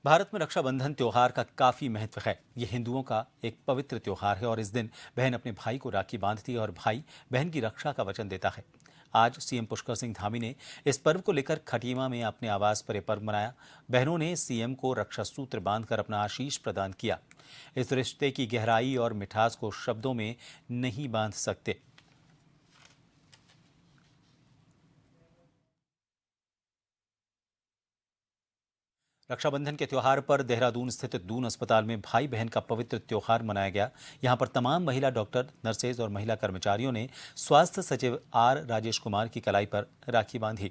भारत में रक्षाबंधन त्योहार का काफी महत्व है। ये हिंदुओं का एक पवित्र त्योहार है और इस दिन बहन अपने भाई को राखी बांधती है और भाई बहन की रक्षा का वचन देता है। आज सीएम पुष्कर सिंह धामी ने इस पर्व को लेकर खटीमा में अपने आवास पर यह पर्व मनाया। बहनों ने सीएम को रक्षा सूत्र बांधकर अपना आशीष प्रदान किया। इस रिश्ते की गहराई और मिठास को शब्दों में नहीं बांध सकते। रक्षाबंधन के त्योहार पर देहरादून स्थित दून अस्पताल में भाई बहन का पवित्र त्योहार मनाया गया। यहां पर तमाम महिला डॉक्टर, नर्सेज और महिला कर्मचारियों ने स्वास्थ्य सचिव आर राजेश कुमार की कलाई पर राखी बांधी।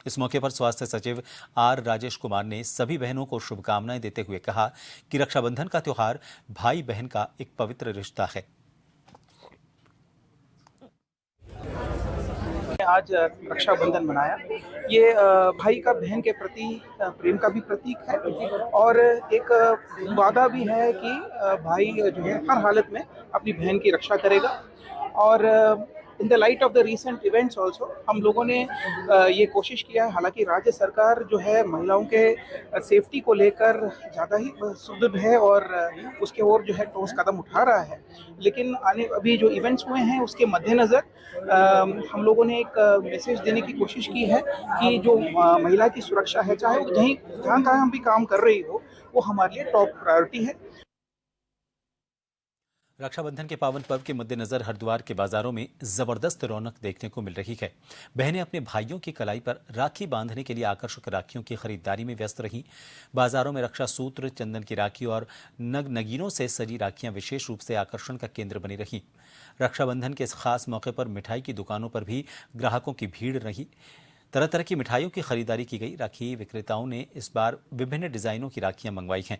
इस मौके पर स्वास्थ्य सचिव आर राजेश कुमार ने सभी बहनों को शुभकामनाएं देते हुए कहा कि रक्षाबंधन का त्योहार भाई बहन का एक पवित्र रिश्ता है। आज रक्षाबंधन मनाया। ये भाई का बहन के प्रति प्रेम का भी प्रतीक है और एक वादा भी है कि भाई जो है हर हालत में अपनी बहन की रक्षा करेगा। और in the light of the recent events also हम लोगों ने ये कोशिश किया है। हालांकि राज्य सरकार जो है महिलाओं के सेफ्टी को लेकर ज़्यादा ही सुदृढ़ है और उसके ओर जो है ठोस कदम उठा रहा है, लेकिन अभी जो इवेंट्स हुए हैं उसके मद्देनज़र हम लोगों ने एक मैसेज देने की कोशिश की है कि जो महिला की सुरक्षा है, चाहे वो जहाँ कहाँ हम भी काम कर रही हो, वो हमारे लिए टॉप प्रायोरिटी है। रक्षाबंधन के पावन पर्व के मद्देनजर हरिद्वार के बाजारों में जबरदस्त रौनक देखने को मिल रही है। बहनें अपने भाइयों की कलाई पर राखी बांधने के लिए आकर्षक राखियों की खरीदारी में व्यस्त रहीं। बाजारों में रक्षा सूत्र, चंदन की राखी और नगीनों से सजी राखियां विशेष रूप से आकर्षण का केंद्र बनी रहीं। रक्षाबंधन के इस खास मौके पर मिठाई की दुकानों पर भी ग्राहकों की भीड़ रही। तरह तरह की मिठाइयों की खरीदारी की गई। राखी विक्रेताओं ने इस बार विभिन्न डिजाइनों की राखियां मंगवाई हैं।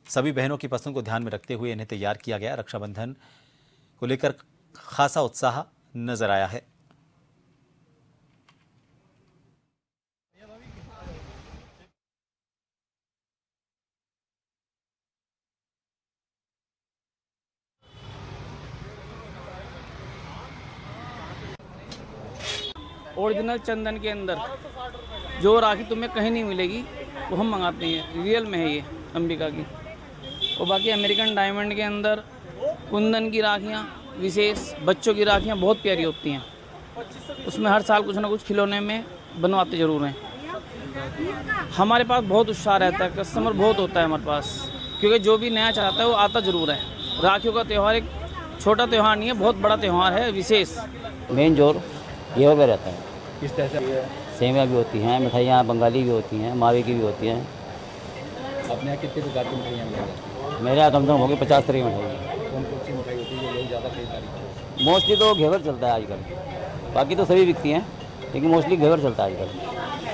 सभी बहनों की पसंद को ध्यान में रखते हुए इन्हें तैयार किया गया। रक्षाबंधन को लेकर खासा उत्साह नजर आया है। ओरिजिनल चंदन के अंदर जो राखी तुम्हें कहीं नहीं मिलेगी वो हम मंगाते हैं। रियल में है ये अंबिका की। और बाकी अमेरिकन डायमंड के अंदर कुंदन की राखियाँ, विशेष बच्चों की राखियाँ बहुत प्यारी होती हैं। उसमें हर साल कुछ ना कुछ खिलौने में बनवाते ज़रूर हैं। हमारे पास बहुत उत्साह रहता है, कस्टमर बहुत होता है हमारे पास, क्योंकि जो भी नया चाहता है वो आता ज़रूर है। राखियों का त्यौहार एक छोटा त्यौहार नहीं है, बहुत बड़ा त्यौहार है। विशेष मेन जोर घेवर में रहता है। किस तरह से? सेवियाँ भी होती हैं, मिठाइयाँ बंगाली भी होती हैं, मावे की भी होती हैं। अपने यहाँ कितने प्रकार की मिठाइयाँ मिल जाती हैं? मेरे यहाँ कम से कम होगी 50 तरह की मिठाई। कौन कौन सी मिठाई होती है जो लोग ज़्यादा खरीदारी करते हैं? मोस्टली तो घेवर चलता है आजकल, बाकी तो सभी बिकती हैं, लेकिन मोस्टली घेवर चलता है आजकल।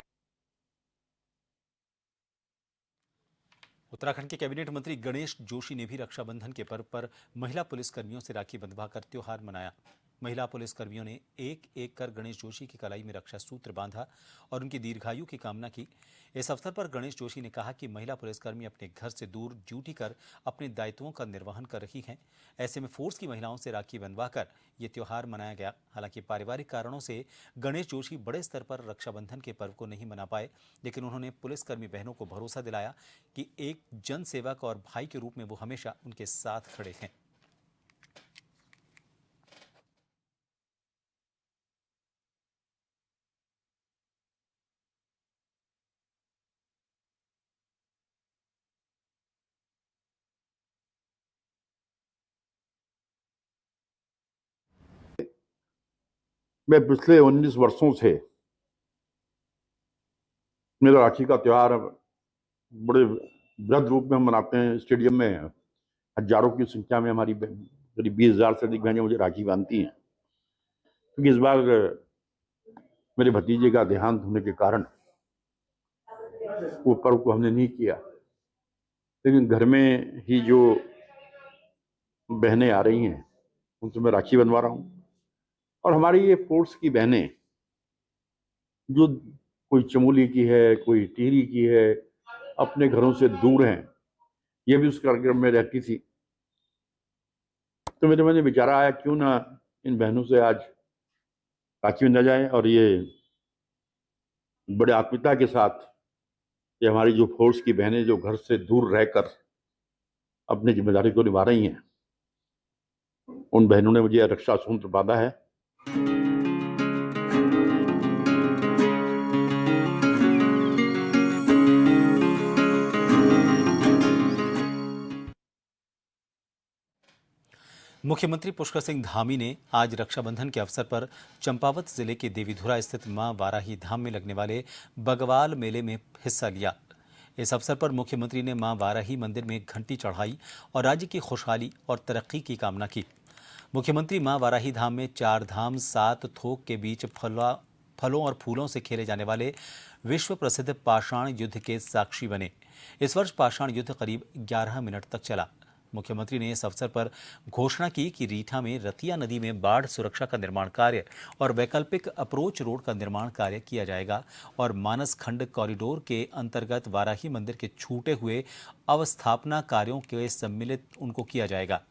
उत्तराखंड के कैबिनेट मंत्री गणेश जोशी ने भी रक्षाबंधन के पर्व पर महिला पुलिसकर्मियों से राखी बंधवाकर त्योहार मनाया। महिला पुलिसकर्मियों ने एक एक कर गणेश जोशी की कलाई में रक्षा सूत्र बांधा और उनकी दीर्घायु की कामना की। इस अवसर पर गणेश जोशी ने कहा कि महिला पुलिसकर्मी अपने घर से दूर ड्यूटी कर अपने दायित्वों का निर्वहन कर रही हैं। ऐसे में फोर्स की महिलाओं से राखी बंधवाकर ये त्योहार मनाया गया। हालांकि पारिवारिक कारणों से गणेश जोशी बड़े स्तर पर रक्षाबंधन के पर्व को नहीं मना पाए, लेकिन उन्होंने पुलिसकर्मी बहनों को भरोसा दिलाया कि एक जन सेवक और भाई के रूप में वो हमेशा उनके साथ खड़े हैं। मैं पिछले 19 वर्षों से मेरा राखी का त्योहार बड़े वृहद रूप में हम मनाते हैं। स्टेडियम में हजारों की संख्या में हमारी करीब 20,000 से अधिक बहनें मुझे राखी बांधती हैं, क्योंकि इस बार मेरे भतीजे का देहांत होने के कारण वो पर्व को हमने नहीं किया, लेकिन घर में ही जो बहनें आ रही हैं उनसे मैं राखी बनवा रहा हूँ। और हमारी ये फोर्स की बहनें जो कोई चमोली की है, कोई टिहरी की है, अपने घरों से दूर हैं, ये भी उस कार्यक्रम में रहती थी। तो मेरे मन में विचार आया क्यों ना इन बहनों से आज राखी बंधा जाए। और ये बड़े आत्मीयता के साथ ये हमारी जो फोर्स की बहनें जो घर से दूर रहकर अपनी जिम्मेदारी को निभा रही हैं, उन बहनों ने मुझे रक्षा सूत्र बांधा है। मुख्यमंत्री पुष्कर सिंह धामी ने आज रक्षाबंधन के अवसर पर चंपावत जिले के देवीधुरा स्थित मां वाराही धाम में लगने वाले बगवाल मेले में हिस्सा लिया। इस अवसर पर मुख्यमंत्री ने मां वाराही मंदिर में घंटी चढ़ाई और राज्य की खुशहाली और तरक्की की कामना की। मुख्यमंत्री मां वाराही धाम में 4 धाम 7 थोक के बीच फलों और फूलों से खेले जाने वाले विश्व प्रसिद्ध पाषाण युद्ध के साक्षी बने। इस वर्ष पाषाण युद्ध करीब 11 मिनट तक चला। मुख्यमंत्री ने इस अवसर पर घोषणा की कि रीठा में रतिया नदी में बाढ़ सुरक्षा का निर्माण कार्य और वैकल्पिक अप्रोच रोड का निर्माण कार्य किया जाएगा और मानस खंड कॉरिडोर के अंतर्गत वाराही मंदिर के छूटे हुए अवस्थापना कार्यों के सम्मिलित उनको किया जाएगा।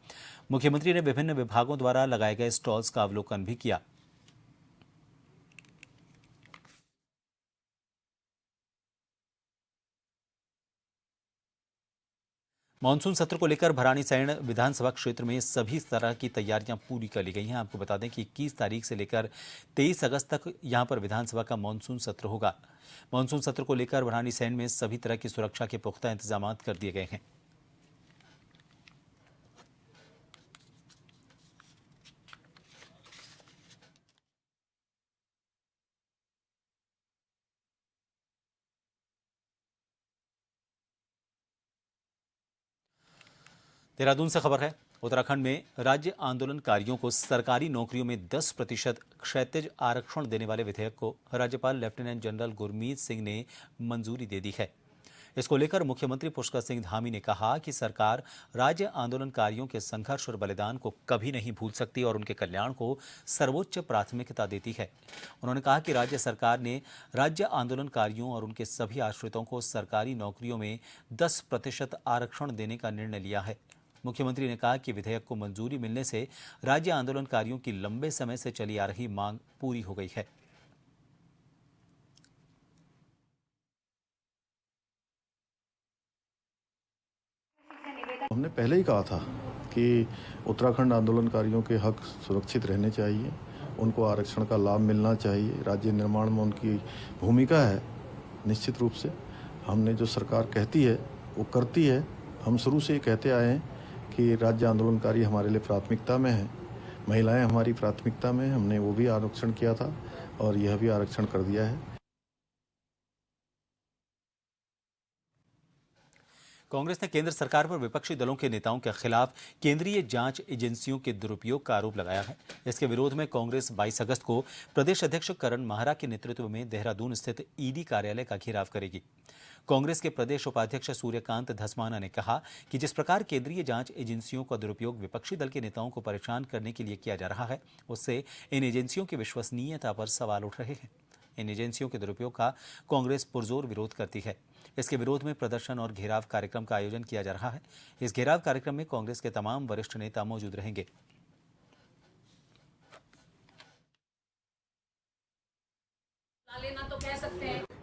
मुख्यमंत्री ने विभिन्न विभागों द्वारा लगाए गए स्टॉल्स का अवलोकन भी किया। मानसून सत्र को लेकर भराड़ीसैंण विधानसभा क्षेत्र में सभी तरह की तैयारियां पूरी कर ली गई हैं। आपको बता दें कि 21 तारीख से लेकर 23 अगस्त तक यहां पर विधानसभा का मानसून सत्र होगा। मानसून सत्र को लेकर भराड़ीसैंण में सभी तरह की सुरक्षा के पुख्ता इंतजाम कर दिए गए हैं। देहरादून से खबर है, उत्तराखंड में राज्य आंदोलनकारियों को सरकारी नौकरियों में 10% क्षैतिज आरक्षण देने वाले विधेयक को राज्यपाल लेफ्टिनेंट जनरल गुरमीत सिंह ने मंजूरी दे दी है। इसको लेकर मुख्यमंत्री पुष्कर सिंह धामी ने कहा कि सरकार राज्य आंदोलनकारियों के संघर्ष और बलिदान को कभी नहीं भूल सकती और उनके कल्याण को सर्वोच्च प्राथमिकता देती है। उन्होंने कहा कि राज्य सरकार ने राज्य आंदोलनकारियों और उनके सभी आश्रितों को सरकारी नौकरियों में 10% आरक्षण देने का निर्णय लिया है। मुख्यमंत्री ने कहा कि विधेयक को मंजूरी मिलने से राज्य आंदोलनकारियों की लंबे समय से चली आ रही मांग पूरी हो गई है। हमने पहले ही कहा था कि उत्तराखंड आंदोलनकारियों के हक सुरक्षित रहने चाहिए, उनको आरक्षण का लाभ मिलना चाहिए। राज्य निर्माण में उनकी भूमिका है। निश्चित रूप से हमने जो सरकार कहती है वो करती है। हम शुरू से कहते आए हैं कि राज्य आंदोलनकारी हमारे लिए प्राथमिकता में है, महिलाएं हमारी प्राथमिकता में। हमने वो भी आरक्षण किया था और यह भी आरक्षण कर दिया है। कांग्रेस ने केंद्र सरकार पर विपक्षी दलों के नेताओं के खिलाफ केंद्रीय जांच एजेंसियों के दुरुपयोग का आरोप लगाया है। इसके विरोध में कांग्रेस 22 अगस्त को प्रदेश अध्यक्ष करण माहरा के नेतृत्व में देहरादून स्थित ईडी कार्यालय का घेराव करेगी। कांग्रेस के प्रदेश उपाध्यक्ष सूर्यकांत धस्माना ने कहा कि जिस प्रकार केंद्रीय जांच एजेंसियों का दुरुपयोग विपक्षी दल के नेताओं को परेशान करने के लिए किया जा रहा है, उससे इन एजेंसियों की विश्वसनीयता पर सवाल उठ रहे हैं। इन एजेंसियों के दुरुपयोग का कांग्रेस पुरजोर विरोध करती है। इसके विरोध में प्रदर्शन और घेराव कार्यक्रम का आयोजन किया जा रहा है। इस घेराव कार्यक्रम में कांग्रेस के तमाम वरिष्ठ नेता मौजूद रहेंगे।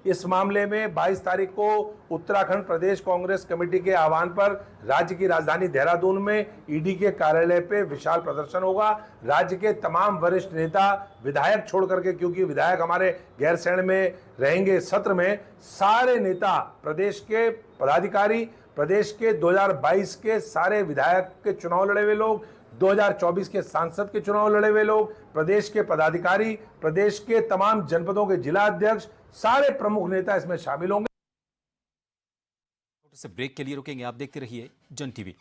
इस मामले में 22 तारीख को उत्तराखंड प्रदेश कांग्रेस कमेटी के आह्वान पर राज्य की राजधानी देहरादून में ईडी के कार्यालय पे विशाल प्रदर्शन होगा। राज्य के तमाम वरिष्ठ नेता, विधायक छोड़ करके, क्योंकि विधायक हमारे गैरसैंण में रहेंगे सत्र में, सारे नेता, प्रदेश के पदाधिकारी, प्रदेश के 2022 के सारे विधायक के चुनाव लड़े हुए लोग, 2024 के सांसद के चुनाव लड़े हुए लोग, प्रदेश के पदाधिकारी, प्रदेश के तमाम जनपदों के जिला अध्यक्ष, सारे प्रमुख नेता इसमें शामिल होंगे। छोटे से ब्रेक के लिए रुकेंगे। आप देखते रहिए जन टीवी।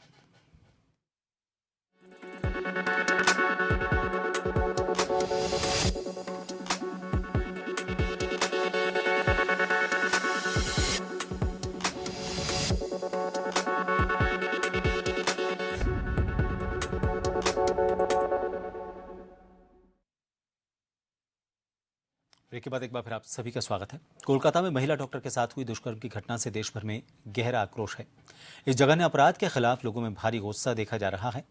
ब्रेक के बाद एक बार फिर आप सभी का स्वागत है। कोलकाता में महिला डॉक्टर के साथ हुई दुष्कर्म की घटना से देश भर में गहरा आक्रोश है। इस जघन्य अपराध के खिलाफ लोगों में भारी गुस्सा देखा जा रहा है।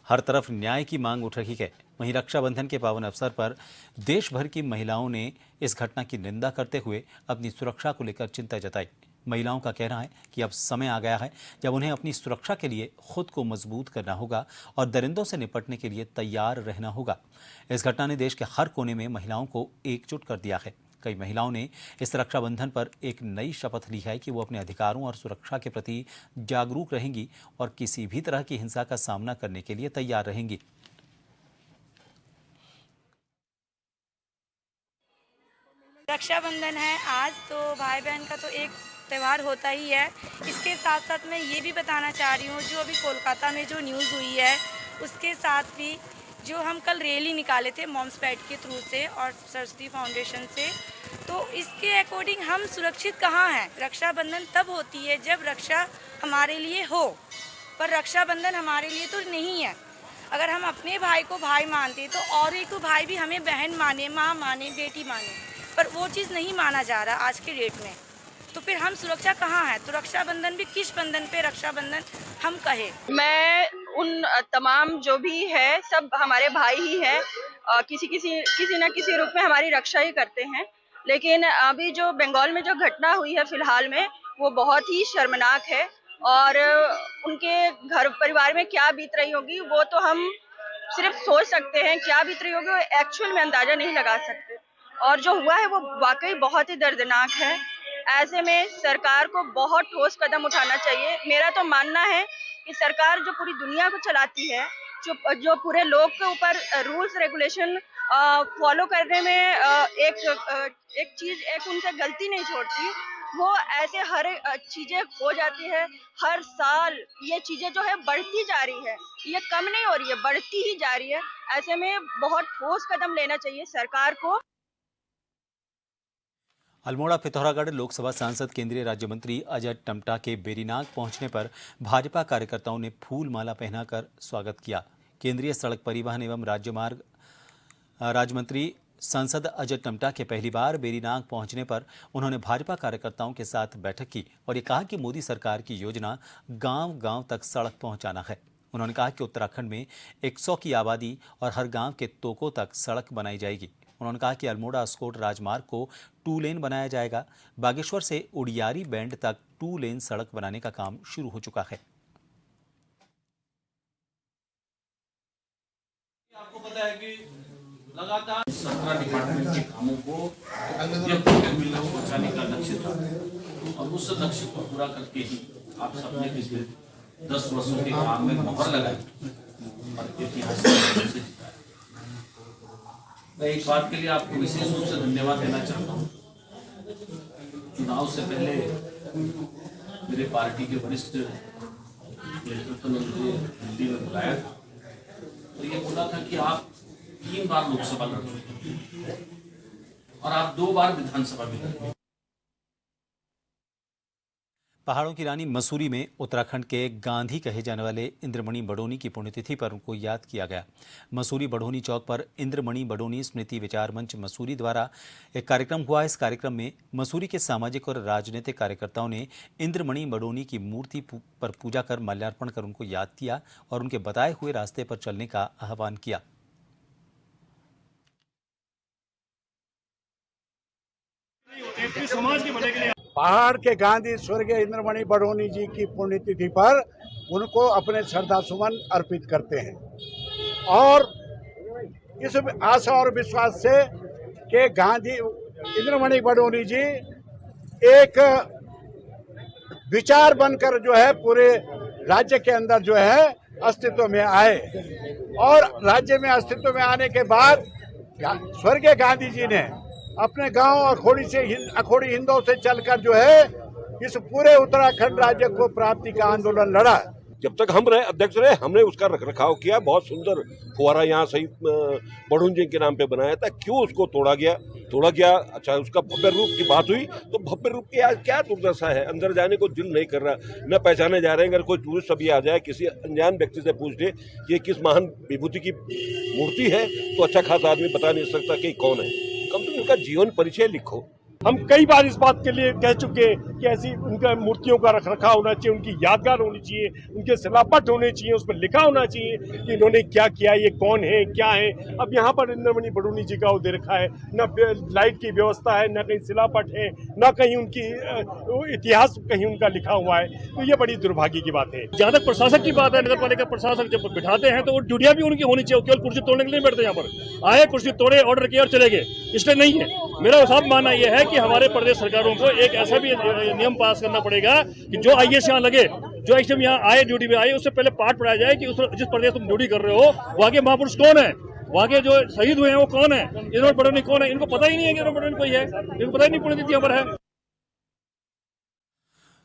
हर तरफ न्याय की मांग उठ रही है। वहीं रक्षाबंधन के पावन अवसर पर देश भर की महिलाओं ने इस घटना की निंदा करते हुए अपनी सुरक्षा को लेकर चिंता जताई। महिलाओं का कहना है कि अब समय आ गया है जब उन्हें अपनी सुरक्षा के लिए खुद को मजबूत करना होगा और दरिंदों से निपटने के लिए तैयार रहना होगा। इस घटना ने देश के हर कोने में महिलाओं को एकजुट कर दिया है। कई महिलाओं ने इस रक्षाबंधन पर एक नई शपथ ली है कि वो अपने अधिकारों और सुरक्षा के प्रति जागरूक रहेंगी और किसी भी तरह की हिंसा का सामना करने के लिए तैयार रहेंगी। रक्षाबंधन है आज, तो भाई बहन का तो एक त्यौहार होता ही है। इसके साथ साथ मैं ये भी बताना चाह रही हूँ, जो अभी कोलकाता में जो न्यूज़ हुई है उसके साथ भी जो हम कल रैली निकाले थे मॉम्स पैड के थ्रू से और सरस्वती फाउंडेशन से, तो इसके अकॉर्डिंग हम सुरक्षित कहाँ हैं। रक्षाबंधन तब होती है जब रक्षा हमारे लिए हो, पर रक्षाबंधन हमारे लिए तो नहीं है। अगर हम अपने भाई को भाई मानते तो और एक भाई भी हमें बहन माने, माँ माने, बेटी माने, पर वो चीज़ नहीं माना जा रहा आज के डेट में। तो फिर हम सुरक्षा कहाँ है। तो रक्षाबंधन भी किस बंधन पे रक्षाबंधन हम कहे। मैं उन तमाम जो भी है सब हमारे भाई ही है, किसी न किसी रूप में हमारी रक्षा ही करते हैं। लेकिन अभी जो बंगाल में जो घटना हुई है फिलहाल में, वो बहुत ही शर्मनाक है और उनके घर परिवार में क्या बीत रही होगी वो तो हम सिर्फ सोच सकते हैं। क्या बीत रही होगी वो एक्चुअल में अंदाजा नहीं लगा सकते। और जो हुआ है वो वाकई बहुत ही दर्दनाक है। ऐसे में सरकार को बहुत ठोस कदम उठाना चाहिए। मेरा तो मानना है कि सरकार जो पूरी दुनिया को चलाती है, जो पूरे लोग के ऊपर रूल्स रेगुलेशन फॉलो करने में एक उनसे गलती नहीं छोड़ती, वो ऐसे हर चीजें हो जाती है। हर साल ये चीजें जो है बढ़ती जा रही है, ये कम नहीं हो रही है, बढ़ती ही जा रही है। ऐसे में बहुत ठोस कदम लेना चाहिए सरकार को। अल्मोड़ा पिथौरागढ़ लोकसभा सांसद केंद्रीय राज्य मंत्री अजय टम्टा के बेरीनाग पहुंचने पर भाजपा कार्यकर्ताओं ने फूल माला पहनाकर स्वागत किया। केंद्रीय सड़क परिवहन एवं राजमार्ग राज्य मंत्री सांसद अजय टम्टा के पहली बार बेरीनाग पहुंचने पर उन्होंने भाजपा कार्यकर्ताओं के साथ बैठक की और ये कहा कि मोदी सरकार की योजना गांव-गांव तक सड़क पहुंचाना है। उन्होंने कहा कि उत्तराखंड में 100 की आबादी और हर गांव के तोकों तक सड़क बनाई जाएगी। उन्होंने कहा कि अल्मोड़ा अस्कोट राजमार्ग को 2 लेन बनाया जाएगा। बागेश्वर से उड़ियारी बैंड तक 2 लेन सड़क बनाने का काम शुरू हो चुका है। आपको पता है कि लगातार 17 डिपार्टमेंट के कामों को पहुंचाने का लक्ष्य था और उस लक्ष्य को पूरा करके ही आप सबने पिछले 10 वर्षों के काम में मोहर लगाई और ऐतिहासिक। मैं एक बात के लिए आपको विशेष रूप से धन्यवाद देना चाहता हूँ। चुनाव से पहले मेरे पार्टी के वरिष्ठ नेतृत्व ने मुझे दिल्ली में बुलाया था और ये बोला था कि आप 3 बार लोकसभा लड़ चुके हैं और आप 2 बार विधानसभा भी लड़े। पहाड़ों की रानी मसूरी में उत्तराखंड के गांधी कहे जाने वाले इंद्रमणि बडोनी की पुण्यतिथि पर उनको याद किया गया। मसूरी बडोनी चौक पर इंद्रमणि बडोनी स्मृति विचार मंच मसूरी द्वारा एक कार्यक्रम हुआ। इस कार्यक्रम में मसूरी के सामाजिक और राजनीतिक कार्यकर्ताओं ने इंद्रमणि बडोनी की मूर्ति पर पूजा कर माल्यार्पण कर उनको याद किया और उनके बताए हुए रास्ते पर चलने का आह्वान किया। पहाड़ के गांधी स्वर्गीय इंद्रमणि बडोनी जी की पुण्यतिथि पर उनको अपने श्रद्धा सुमन अर्पित करते हैं और इस आशा और विश्वास से कि गांधी इंद्रमणि बडोनी जी एक विचार बनकर जो है पूरे राज्य के अंदर जो है अस्तित्व में आए और राज्य में अस्तित्व में आने के बाद स्वर्गीय गांधी जी ने अपने गांव अखोड़ी हिंदों से चलकर जो है इस पूरे उत्तराखंड राज्य को प्राप्ति का आंदोलन लड़ा। जब तक हम रहे अध्यक्ष रहे हमने उसका रखरखाव किया। बहुत सुंदर फुहारा यहाँ सही बडोनी जी के नाम पे बनाया था। क्यों उसको तोड़ा गया? अच्छा, उसका भव्य रूप की बात हुई तो भव्य रूप की आज क्या दुर्दशा है। अंदर जाने को दिल नहीं कर रहा, न पहचाने जा रहे हैं। अगर कोई टूरिस्ट अभी आ जाए, किसी अनजान व्यक्ति से पूछ ले ये किस महान विभूति की मूर्ति है तो अच्छा खासा आदमी बता नहीं सकता कि कौन है। कम उनका जीवन परिचय लिखो। हम कई बार इस बात के लिए कह चुके कि ऐसी उनका मूर्तियों का रखरखाव होना चाहिए, उनकी यादगार होनी चाहिए, उनके शिलापट होने चाहिए, उस पर लिखा होना चाहिए कि इन्होंने क्या किया, ये कौन है, क्या है। अब यहाँ पर इंद्रमणि बडूनी जी का वो दे रखा है, न लाइट की व्यवस्था है, न कहीं शिलापट है, न कहीं उनकी इतिहास कहीं उनका लिखा हुआ है। तो ये बड़ी दुर्भाग्य की बात है। जहाँ तक प्रशासक की बात है, नगर पालिका प्रशासक जब बिठाते हैं तो वो ड्यूटियां भी उनकी होनी चाहिए, केवल कुर्सी तोड़ने के लिए बैठते यहाँ पर। आए, कुर्सी तोड़े, ऑर्डर किया और चले गए, इसलिए नहीं है। मेरा साफ मानना यह है कि हमारे प्रदेश सरकारों को एक ऐसा भी नियम पास करना पड़ेगा कि जो आईएएस यहाँ लगे, जो आईएएस यहाँ आए, ड्यूटी में आए, उससे पहले पाठ पढ़ाया जाए कि जिस प्रदेश तुम ड्यूटी कर रहे हो वहाँ के महापुरुष कौन है, वहाँ के जो शहीद हुए हैं वो कौन है, इंद्रमणि बडूनी कौन है। इनको पता ही नहीं है कि इंद्रमणि बडूनी कोई है, इनको पता ही नहीं पुण्यतिथि यहाँ पर है।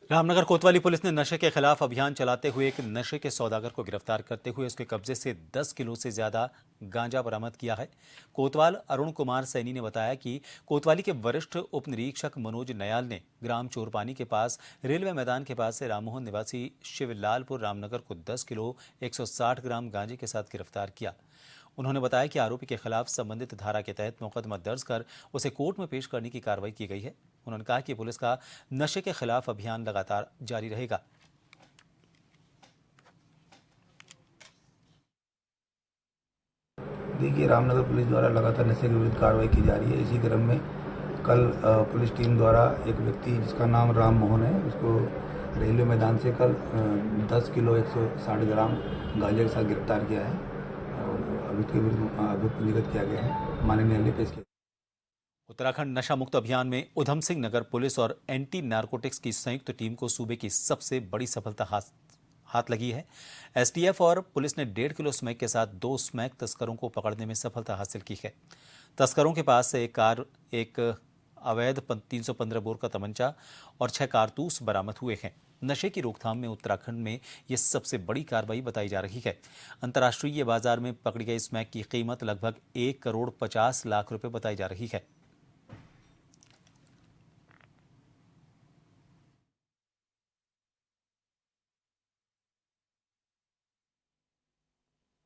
रामनगर कोतवाली पुलिस ने नशे के खिलाफ अभियान चलाते हुए एक नशे के सौदागर को गिरफ्तार करते हुए उसके कब्जे से 10 किलो से ज्यादा गांजा बरामद किया है। कोतवाल अरुण कुमार सैनी ने बताया कि कोतवाली के वरिष्ठ उप निरीक्षक मनोज नयाल ने ग्राम चोरपानी के पास रेलवे मैदान के पास से राममोहन निवासी शिवलालपुर रामनगर को 10 किलो 160 ग्राम गांजे के साथ गिरफ्तार किया। उन्होंने बताया कि आरोपी के खिलाफ संबंधित धारा के तहत मुकदमा दर्ज कर उसे कोर्ट में पेश करने की कार्रवाई की गई है। उन्होंने कहा कि पुलिस का नशे के खिलाफ अभियान लगातार जारी रहेगा। देखिए, रामनगर पुलिस द्वारा लगातार नशे के विरुद्ध कार्रवाई की जा रही है। इसी क्रम में कल पुलिस टीम द्वारा एक व्यक्ति जिसका नाम राममोहन है, उसको रेलवे मैदान से कल 10 किलो 160 ग्राम गांजे के साथ गिरफ्तार किया है और अभियुक्त के विरुद्ध पंजीकृत किया गया है, माननीय न्यायालय पेश किया। उत्तराखंड नशा मुक्त अभियान में उधम सिंह नगर पुलिस और एंटी नारकोटिक्स की संयुक्त टीम को सूबे की सबसे बड़ी सफलता हाथ लगी है। एसटीएफ और पुलिस ने 1.5 किलो स्मैक के साथ 2 स्मैक तस्करों को पकड़ने में सफलता हासिल की है। तस्करों के पास से एक अवैध 315 बोर का तमंचा और 6 कारतूस बरामद हुए हैं। नशे की रोकथाम में उत्तराखंड में ये सबसे बड़ी कार्रवाई बताई जा रही है। अंतर्राष्ट्रीय बाजार में पकड़ी गई स्मैक की कीमत लगभग 1 करोड़ 50 लाख रुपए बताई जा रही है।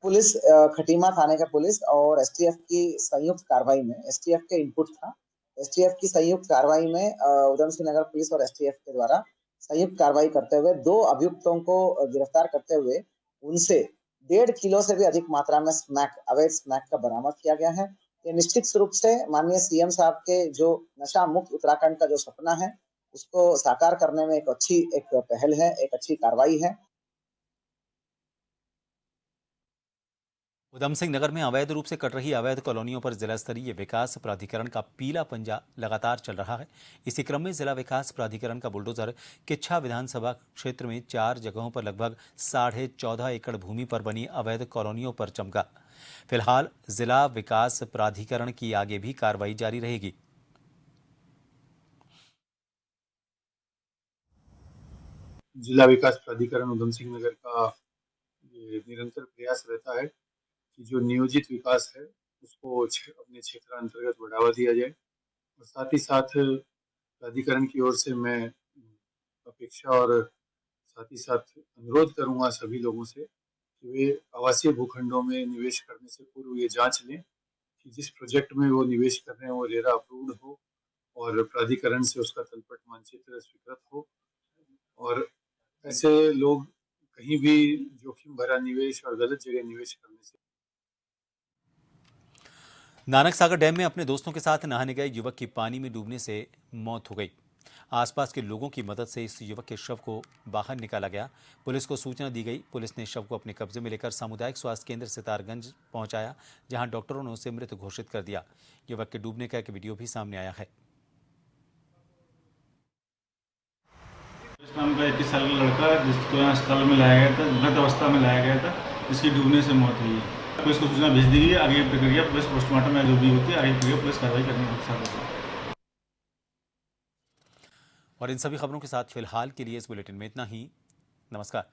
पुलिस खटीमा थाने का पुलिस और एसटीएफ की संयुक्त कार्रवाई में, एसटीएफ के इनपुट था, एसटीएफ की संयुक्त कार्रवाई में उधम सिंह नगर पुलिस और एसटीएफ के द्वारा संयुक्त कार्रवाई करते हुए 2 अभियुक्तों को गिरफ्तार करते हुए उनसे 1.5 किलो से भी अधिक मात्रा में अवैध स्मैक का बरामद किया गया है। ये निश्चित रूप से माननीय सीएम साहब के जो नशा मुक्त उत्तराखंड का जो सपना है उसको साकार करने में एक पहल है, एक अच्छी कार्रवाई है। उधम सिंह नगर में अवैध रूप से कट रही अवैध कॉलोनियों पर जिला स्तरीय विकास प्राधिकरण का पीला पंजा लगातार चल रहा है। इसी क्रम में जिला विकास प्राधिकरण का बुलडोजर किच्छा विधानसभा क्षेत्र में 4 जगहों पर लगभग 14.5 एकड़ भूमि पर बनी अवैध कॉलोनियों पर चमका। फिलहाल जिला विकास प्राधिकरण की आगे भी कार्रवाई जारी रहेगी। जिला विकास प्राधिकरण उधम सिंह नगर का निरंतर प्रयास रहता है कि जो नियोजित विकास है उसको अपने क्षेत्र अंतर्गत बढ़ावा दिया जाए और साथ ही साथ प्राधिकरण की ओर से मैं अपेक्षा और साथ ही साथ अनुरोध करूंगा सभी लोगों से कि वे आवासीय भूखंडों में निवेश करने से पूर्व ये जांच लें कि जिस प्रोजेक्ट में वो निवेश कर रहे हैं वो रेरा अप्रूव्ड हो और प्राधिकरण से उसका तलपट मानचित्र स्वीकृत हो और ऐसे लोग कहीं भी जोखिम भरा निवेश और गलत जगह निवेश करने से। नानक सागर डैम में अपने दोस्तों के साथ नहाने गए युवक की पानी में डूबने से मौत हो गई। आसपास के लोगों की मदद से इस युवक के शव को बाहर निकाला गया। पुलिस को सूचना दी गई। पुलिस ने शव को अपने कब्जे में लेकर सामुदायिक स्वास्थ्य केंद्र सितारगंज पहुंचाया, जहां डॉक्टरों ने उसे मृत घोषित कर दिया। युवक के डूबने का एक वीडियो भी सामने आया है। नाम का 21 साल का लड़का जिसको यहाँ अस्पताल में लाया गया था, मृत अवस्था में लाया गया था, जिसकी डूबने से मौत हुई है। पुलिस को सूचना भेज दी गई है। आगे प्रक्रिया पुलिस पोस्टमार्टम में जो भी होती है आगे प्रक्रिया पुलिस कार्रवाई करने के साथ होती है। और इन सभी खबरों के साथ फिलहाल के लिए इस बुलेटिन में इतना ही। नमस्कार।